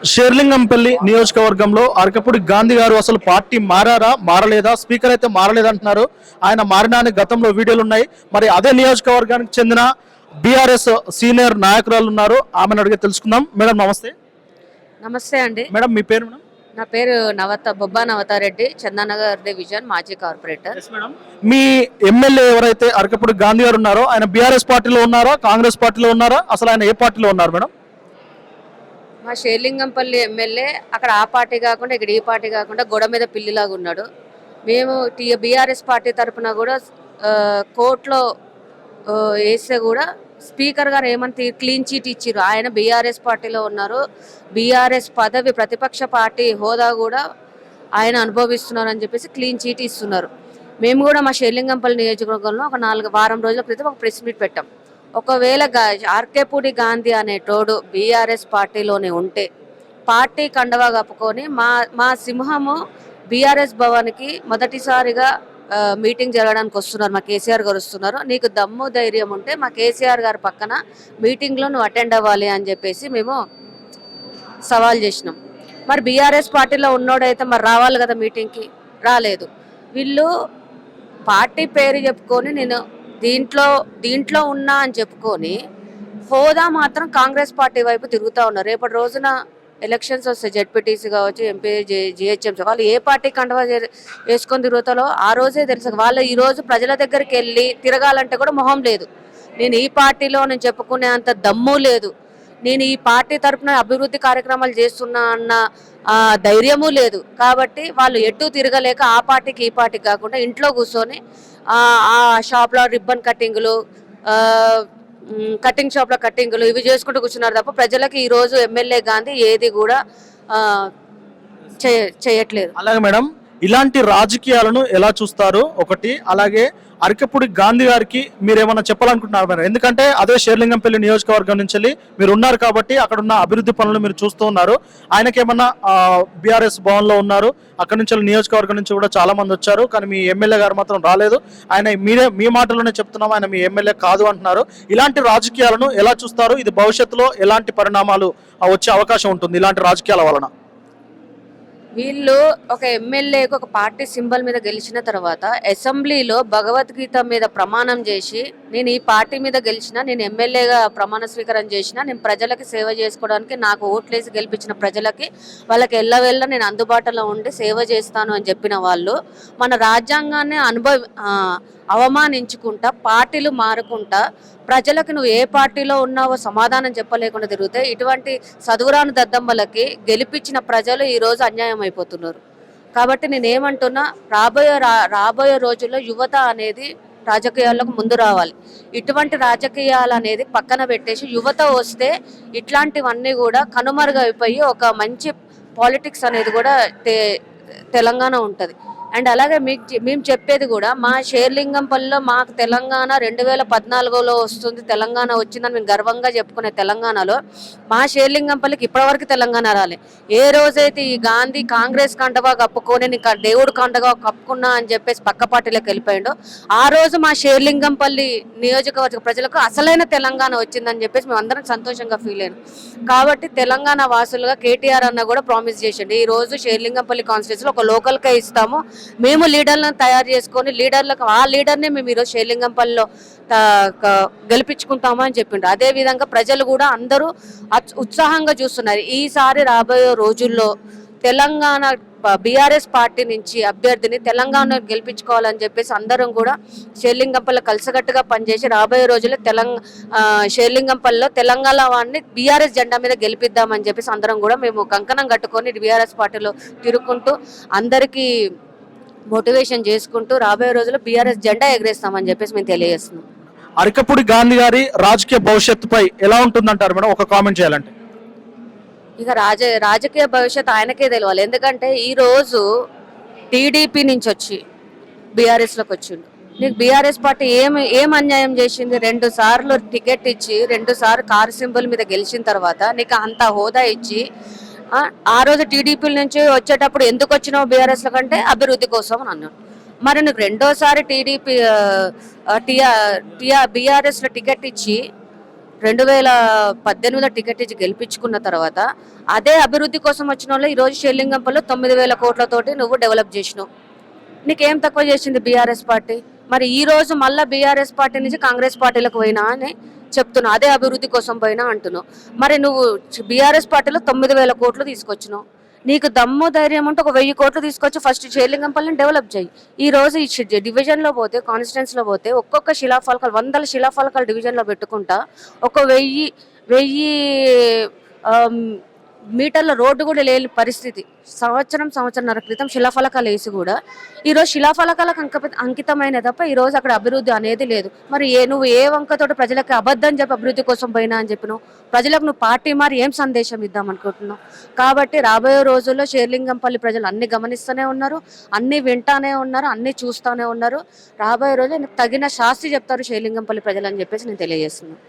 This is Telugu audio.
షేర్లింగంపల్లి నియోజకవర్గంలో అరకపూడి గాంధీ గారు అసలు పార్టీ మారారా మారలేదా? స్పీకర్ అయితే మారలేదంటున్నారు. ఆయన మారినాని గతంలో వీడియోలు ఉన్నాయి. మరి అదే నియోజకవర్గానికి చెందిన బీఆర్ఎస్ సీనియర్ నాయకురాలు ఉన్నారు, ఆమెను అడిగి తెలుసుకుందాం. మేడం నమస్తే. నమస్తే అండి. మేడం మీ పేరు? మేడం నా పేరు బొబ్బా నవతారెడ్డి, చందానగర్ డివిజన్ మాజీ కార్పొరేటర్. మీ ఎమ్మెల్యే ఎవరైతే అరకపూడి గాంధీ గారు ఉన్నారో ఆయన బీఆర్ఎస్ పార్టీలో ఉన్నారా, కాంగ్రెస్ పార్టీలో ఉన్నారా, అసలు ఆయన ఏ పార్టీలో ఉన్నారు మేడం? మా షేర్లింగంపల్లి ఎమ్మెల్యే అక్కడ ఆ పార్టీ కాకుండా ఇక్కడ ఈ పార్టీ కాకుండా గొడ మీద పిల్లిలాగా ఉన్నాడు. మేము బీఆర్ఎస్ పార్టీ తరఫున కూడా కోర్టులో వేస్తే కూడా స్పీకర్ గారు ఏమని క్లీన్ చీట్ ఇచ్చారు. ఆయన బీఆర్ఎస్ పార్టీలో ఉన్నారు. బీఆర్ఎస్ పదవి ప్రతిపక్ష పార్టీ హోదా కూడా ఆయన అనుభవిస్తున్నారని చెప్పేసి క్లీన్ చీట్ ఇస్తున్నారు. మేము కూడా మా షేర్లింగంపల్లి నియోజకవర్గంలో ఒక 4 వారం రోజుల క్రితం ఒక ప్రెస్ మీట్ పెట్టాం. ఒకవేళ ఆర్కేపూడి గాంధీ అనే తోడు బీఆర్ఎస్ పార్టీలోనే ఉంటే పార్టీ కండవా కప్పుకొని మా సింహము బీఆర్ఎస్ భవన్కి మొదటిసారిగా మీటింగ్ జరగడానికి వస్తున్నారు. మా కేసీఆర్ గారు వస్తున్నారు. నీకు దమ్ము ధైర్యం ఉంటే మా కేసీఆర్ గారి పక్కన మీటింగ్లో నువ్వు అటెండ్ అవ్వాలి అని చెప్పేసి మేము సవాల్ చేసినాం. మరి బీఆర్ఎస్ పార్టీలో ఉన్నోడైతే మరి రావాలి కదా మీటింగ్కి, రాలేదు. వీళ్ళు పార్టీ పేరు చెప్పుకొని నేను దీంట్లో ఉన్నా అని చెప్పుకొని హోదా మాత్రం కాంగ్రెస్ పార్టీ వైపు తిరుగుతూ ఉన్నారు. రేపటి రోజున ఎలక్షన్స్ వస్తాయి, జెడ్పీటీసీ కావచ్చు, ఎంపీ, జిహెచ్ఎంసీ, వాళ్ళు ఏ పార్టీ కండవా వేసుకొని తిరుగుతారో ఆ రోజే తెలుసు. వాళ్ళు ఈ రోజు ప్రజల దగ్గరికి వెళ్ళి తిరగాలంటే కూడా మొహం లేదు. నేను ఈ పార్టీలో నేను చెప్పుకునే అంత దమ్ము లేదు. నేను ఈ పార్టీ తరఫున అభివృద్ధి కార్యక్రమాలు చేస్తున్నా అన్న ధైర్యము లేదు. కాబట్టి వాళ్ళు ఎటు తిరగలేక ఆ పార్టీకి ఈ పార్టీకి కాకుండా ఇంట్లో కూర్చొని ఆ షాప్లో రిబ్బన్ కటింగ్లు, కటింగ్ షాప్లో కటింగ్లు ఇవి చేసుకుంటూ కూర్చున్నారు తప్ప ప్రజలకు ఈ రోజు ఎమ్మెల్యే గాంధీ ఏది కూడా చేయట్లేదు. అలాగే మేడం, ఇలాంటి రాజకీయాలను ఎలా చూస్తారు ఒకటి, అలాగే అరకపూడి గాంధీ గారికి మీరు ఏమన్నా చెప్పాలనుకుంటున్నారు మేడం? ఎందుకంటే అదే షేర్లింగంపల్లి నియోజకవర్గం నుంచి మీరు ఉన్నారు కాబట్టి అక్కడ ఉన్న అభివృద్ధి పనులు మీరు చూస్తూ ఉన్నారు. ఆయనకేమన్నా బీఆర్ఎస్ భవన్లో ఉన్నారు, అక్కడ నుంచి నియోజకవర్గం నుంచి కూడా చాలా మంది వచ్చారు, కానీ మీ ఎమ్మెల్యే గారు మాత్రం రాలేదు. ఆయన మీ మాటలోనే చెప్తున్నాం, ఆయన మీ ఎమ్మెల్యే కాదు అంటున్నారు. ఇలాంటి రాజకీయాలను ఎలా చూస్తారు? ఇది భవిష్యత్తులో ఎలాంటి పరిణామాలు వచ్చే అవకాశం ఉంటుంది ఇలాంటి రాజకీయాల వలన? వీళ్ళు ఒక ఎమ్మెల్యేకి ఒక పార్టీ సింబల్ మీద గెలిచిన తర్వాత అసెంబ్లీలో భగవద్గీత మీద ప్రమాణం చేసి నేను ఈ పార్టీ మీద గెలిచిన, నేను ఎమ్మెల్యేగా ప్రమాణ స్వీకారం చేసిన, నేను ప్రజలకి సేవ చేసుకోవడానికి నాకు ఓట్లేసి గెలిపించిన ప్రజలకి వాళ్ళకి ఎల్లవెళ్ళ నేను అందుబాటులో ఉండి సేవ చేస్తాను అని చెప్పిన వాళ్ళు మన రాజ్యాంగాన్ని అవమానించుకుంటా పార్టీలు మారుకుంటా ప్రజలకు నువ్వు ఏ పార్టీలో ఉన్నావో సమాధానం చెప్పలేకుండా తిరిగితే ఇటువంటి చదువురాని దద్దమ్మలకి గెలిపించిన ప్రజలు ఈరోజు అన్యాయం అయిపోతున్నారు. కాబట్టి నేనేమంటున్నా, రాబోయే రోజుల్లో యువత అనేది రాజకీయాలకు ముందు రావాలి. ఇటువంటి రాజకీయాలు అనేది పక్కన పెట్టేసి యువత వస్తే ఇట్లాంటివన్నీ కూడా కనుమరుగైపోయి ఒక మంచి పాలిటిక్స్ అనేది కూడా తెలంగాణ ఉంటుంది. అండ్ అలాగే మేము చెప్పేది కూడా మా షేర్లింగంపల్లిలో మాకు తెలంగాణ 2014లో వస్తుంది, తెలంగాణ వచ్చిందని మేము గర్వంగా చెప్పుకునే తెలంగాణలో మా షేర్లింగంపల్లికి ఇప్పటివరకు తెలంగాణ రాలే. ఏ రోజైతే ఈ గాంధీ కాంగ్రెస్ కండవా కప్పుకొని నీకు దేవుడు కండగా కప్పుకున్నా అని చెప్పేసి పక్క పార్టీలోకి వెళ్ళిపోయిండో ఆ రోజు మా షేర్లింగంపల్లి నియోజకవర్గ ప్రజలకు అసలైన తెలంగాణ వచ్చిందని చెప్పేసి మేము అందరం సంతోషంగా ఫీల్ అయ్యాం. కాబట్టి తెలంగాణ వాసులుగా కేటీఆర్ అన్న కూడా ప్రామిస్ చేసిండు, ఈ రోజు షేర్లింగంపల్లి కాన్స్టిట్యూన్సీలో ఒక లోకల్కే ఇస్తాము, మేము లీడర్లను తయారు చేసుకొని ఆ లీడర్నే మేము ఈరోజు షేర్లింగంపల్లిలో గెలిపించుకుంటాము అని చెప్పిండ్రు. అదేవిధంగా ప్రజలు కూడా అందరూ ఉత్సాహంగా చూస్తున్నారు. ఈసారి రాబోయే రోజుల్లో తెలంగాణ బీఆర్ఎస్ పార్టీ నుంచి అభ్యర్థిని తెలంగాణ గెలిపించుకోవాలని చెప్పేసి అందరం కూడా షేర్లింగంపల్లి కలిసికట్టుగా పనిచేసి రాబోయే రోజుల్లో షేర్లింగంపల్లిలో తెలంగాణ వాడిని బీఆర్ఎస్ జెండా మీద గెలిపిద్దామని చెప్పేసి అందరం కూడా మేము కంకణం కట్టుకొని బీఆర్ఎస్ పార్టీలో తిరుగుకుంటూ అందరికీ మోటివేషన్ చేసుకుంటూ రాబోయే రోజుల్లో బీఆర్ఎస్ జెండా ఎగరేస్తామని చెప్పేసి మేము తెలియజేస్తున్నాం. అరకపూడి గాంధీ గారి రాజకీయ భవిష్యత్తుపై ఎలా ఉంటుందంటారు మేడం? ఒక కామెంట్ చేయాలంటే ఇక రాజకీయ భవిష్యత్తు ఆయనకే తెలియాలి. ఎందుకంటే ఈరోజు టీడీపీ నుంచి వచ్చి బీఆర్ఎస్లోకి వచ్చిండు. నీకు బీఆర్ఎస్ పార్టీ ఏం అన్యాయం చేసింది? 2 సార్లు టికెట్ ఇచ్చి 2 సార్లు కారు సింబల్ మీద గెలిచిన తర్వాత నీకు అంత హోదా ఇచ్చి ఆ రోజు టీడీపీ నుంచి వచ్చేటప్పుడు ఎందుకు వచ్చినావు బీఆర్ఎస్ల కంటే అభివృద్ధి కోసం అని అన్నాడు. మరి నువ్వు రెండోసారి బీఆర్ఎస్లో టికెట్ ఇచ్చి 2018లో టికెట్ ఇచ్చి గెలిపించుకున్న తర్వాత అదే అభివృద్ధి కోసం వచ్చిన వాళ్ళు ఈరోజు షేర్లింగంపల్లిలో 9,000 కోట్లతోటి నువ్వు డెవలప్ చేసినావు. నీకేం తక్కువ చేసింది బీఆర్ఎస్ పార్టీ? మరి ఈ రోజు మళ్ళీ బీఆర్ఎస్ పార్టీ నుంచి కాంగ్రెస్ పార్టీలకు పోయినా అని చెప్తున్నా, అదే అభివృద్ధి కోసం పోయినా అంటున్నావు. మరి నువ్వు బీఆర్ఎస్ పార్టీలో 9,000 కోట్లు తీసుకొచ్చినావు. నీకు దమ్ము ధైర్యం ఉంటే ఒక 1,000 కోట్లు తీసుకొచ్చి ఫస్ట్ షేర్లింగంపల్లిని డెవలప్ చేయి. ఈ రోజు ఈ డివిజన్లో పోతే, కాన్స్టిట్యున్సీలో పోతే ఒక్కొక్క శిలాఫలకాలు 100 శిలాఫలకాలు డివిజన్లో పెట్టుకుంటా ఒక 1000 మీటర్ల రోడ్డు కూడా లేని పరిస్థితి. సంవత్సరంన్నర క్రితం శిలాఫలకాలు వేసి కూడా ఈరోజు శిలాఫలకాలకు అంకితమైన తప్ప ఈరోజు అక్కడ అభివృద్ధి అనేది లేదు. మరి నువ్వు ఏ వంకతోటి ప్రజలకు అబద్ధం చెప్పి అభివృద్ధి కోసం పోయినా అని చెప్పినావు. ప్రజలకు నువ్వు పార్టీ మారి ఏం సందేశం ఇద్దాం అనుకుంటున్నావు? కాబట్టి రాబోయే రోజుల్లో షేర్లింగంపల్లి ప్రజలు అన్ని గమనిస్తూనే ఉన్నారు, అన్ని వింటానే ఉన్నారు, అన్ని చూస్తూనే ఉన్నారు. రాబోయే రోజుల్లో తగిన శాస్తి చెప్తారు షేర్లింగంపల్లి ప్రజలు అని చెప్పేసి నేను తెలియజేస్తున్నాను.